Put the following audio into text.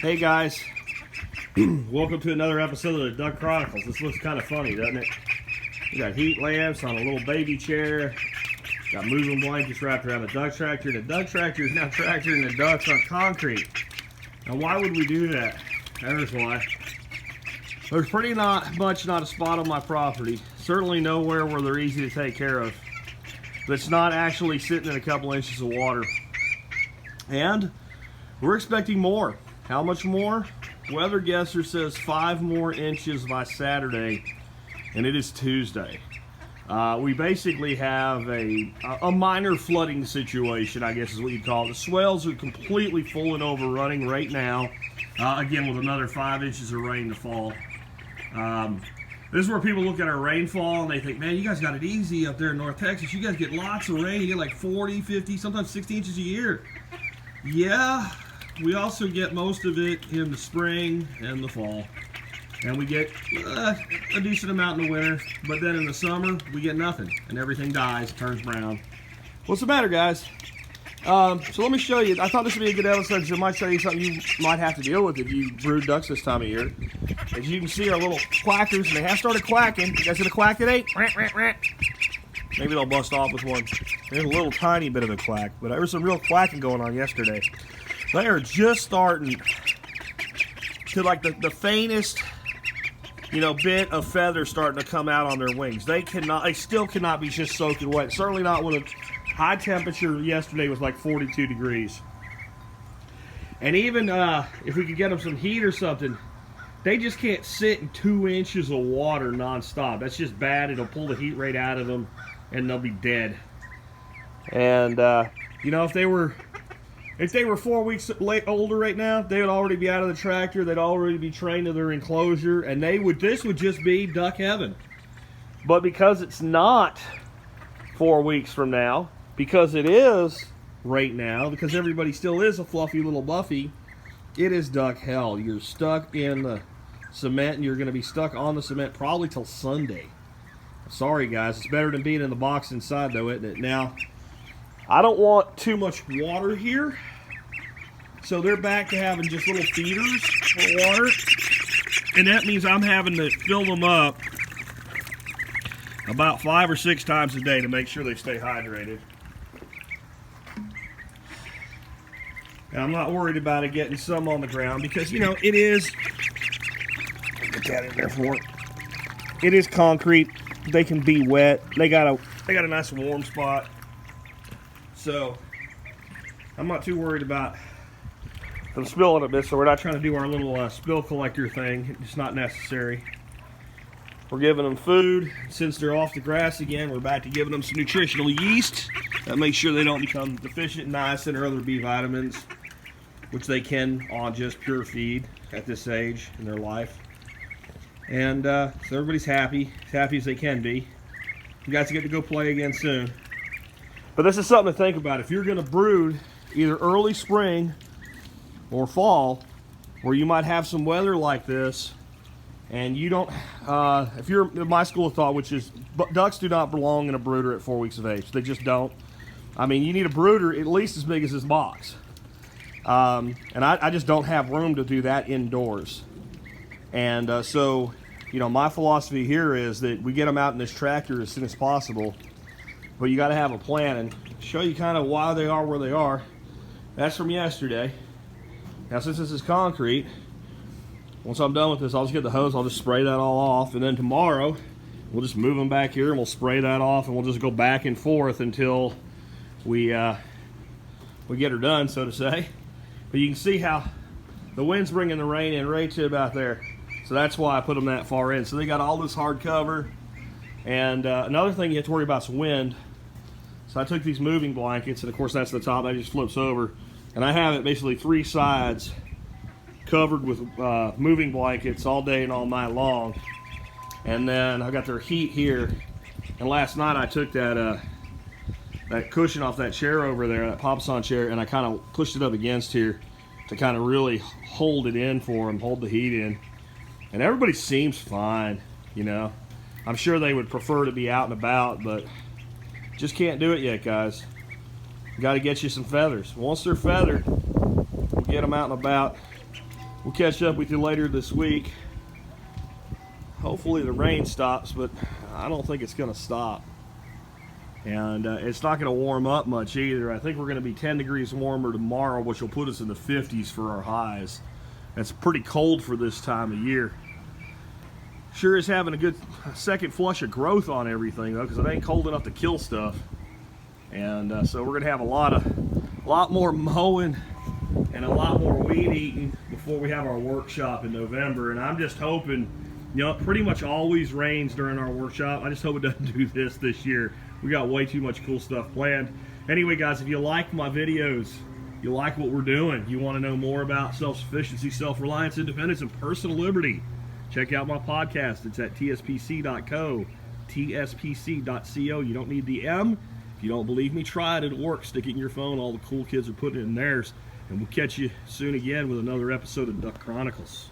Hey guys, welcome to another episode of the Duck Chronicles. This looks kind of funny, doesn't it? We got heat lamps on a little baby chair, got moving blankets wrapped around the duck tractor. The duck tractor is now tractoring the ducks on concrete. Now why would we do that? There's why. There's pretty much not a spot on my property, certainly nowhere where they're easy to take care of, that's not actually sitting in a couple inches of water. And we're expecting more. How much more? Weather guesser says 5 more inches by Saturday, and it is Tuesday. We basically have a minor flooding situation, I guess is what you'd call it. The swells are completely full and overrunning right now, again with another 5 inches of rain to fall. This is where people look at our rainfall and they think, man, you guys got it easy up there in North Texas. You guys get lots of rain. You get like 40, 50, sometimes 60 inches a year. Yeah, we also get most of it in the spring and the fall. And we get a decent amount in the winter. But then in the summer, we get nothing. And everything dies, turns brown. What's the matter, guys? So let me show you. I thought this would be a good episode because it might show you something you might have to deal with if you brood ducks this time of year. As you can see, our little quackers, and they have started quacking. You guys see the quack today? Maybe they'll bust off with one. There's a little tiny bit of a quack, but there was some real quacking going on yesterday. They are just starting to, like, the faintest, bit of feather starting to come out on their wings. They still cannot be just soaking wet. Certainly not when a high temperature yesterday was like 42 degrees. And even if we could get them some heat or something, they just can't sit in 2 inches of water nonstop. That's just bad. It'll pull the heat rate out of them, and they'll be dead. And if they were 4 weeks older right now, they would already be out of the tractor. They'd already be trained to their enclosure, and this would just be duck heaven. But because it's not 4 weeks from now, because it is right now, because everybody still is a fluffy little Buffy, it is duck hell. You're stuck in the cement, and you're going to be stuck on the cement probably till Sunday. Sorry, guys. It's better than being in the box inside, though, isn't it? Now, I don't want too much water here, so they're back to having just little feeders for water, and that means I'm having to fill them up about 5 or 6 times a day to make sure they stay hydrated. And I'm not worried about it getting some on the ground because, it is, get that in there for it. It is concrete. They can be wet. They got a nice warm spot. So I'm not too worried about them spilling a bit, so we're not trying to do our little spill collector thing. It's not necessary. We're giving them food. Since they're off the grass again, we're back to giving them some nutritional yeast. That makes sure they don't become deficient in niacin or other B vitamins, which they can on just pure feed at this age in their life. And so everybody's happy, as happy as they can be. You guys get to go play again soon. But this is something to think about. If you're going to brood either early spring or fall, where you might have some weather like this, and you don't, if you're my school of thought, which is ducks do not belong in a brooder at 4 weeks of age. They just don't. I mean, you need a brooder at least as big as this box. And I just don't have room to do that indoors. And so, my philosophy here is that we get them out in this tractor as soon as possible. But you got to have a plan and show you kind of why they are where they are. That's from yesterday. Now, since this is concrete, once I'm done with this, I'll just get the hose. I'll just spray that all off. And then tomorrow, we'll just move them back here and we'll spray that off. And we'll just go back and forth until we get her done, so to say. But you can see how the wind's bringing the rain in right to about there. So that's why I put them that far in. So they got all this hard cover. And another thing you have to worry about is wind. So I took these moving blankets, and of course that's the top. That just flips over. And I have it basically 3 sides covered with moving blankets all day and all night long. And then I got their heat here. And last night I took that cushion off that chair over there, that Pop-Son chair, and I kind of pushed it up against here to kind of really hold it in for them, hold the heat in. And everybody seems fine, I'm sure they would prefer to be out and about, but just can't do it yet, guys. Got to get you some feathers. Once they're feathered, we'll get them out and about. We'll catch up with you later this week. Hopefully the rain stops, but I don't think it's going to stop. And it's not going to warm up much either. I think we're going to be 10 degrees warmer tomorrow, which will put us in the 50s for our highs. That's pretty cold for this time of year. Sure is having a good second flush of growth on everything, though, because it ain't cold enough to kill stuff. And so we're going to have a lot more mowing and a lot more weed eating before we have our workshop in November. And I'm just hoping, you know, it pretty much always rains during our workshop. I just hope it doesn't do this year. We got way too much cool stuff planned. Anyway, guys, if you like my videos, you like what we're doing, you want to know more about self-sufficiency, self-reliance, independence, and personal liberty, check out my podcast. It's at tspc.co, tspc.co. You don't need the M. If you don't believe me, try it. It'll work. Stick it in your phone. All the cool kids are putting it in theirs. And we'll catch you soon again with another episode of Duck Chronicles.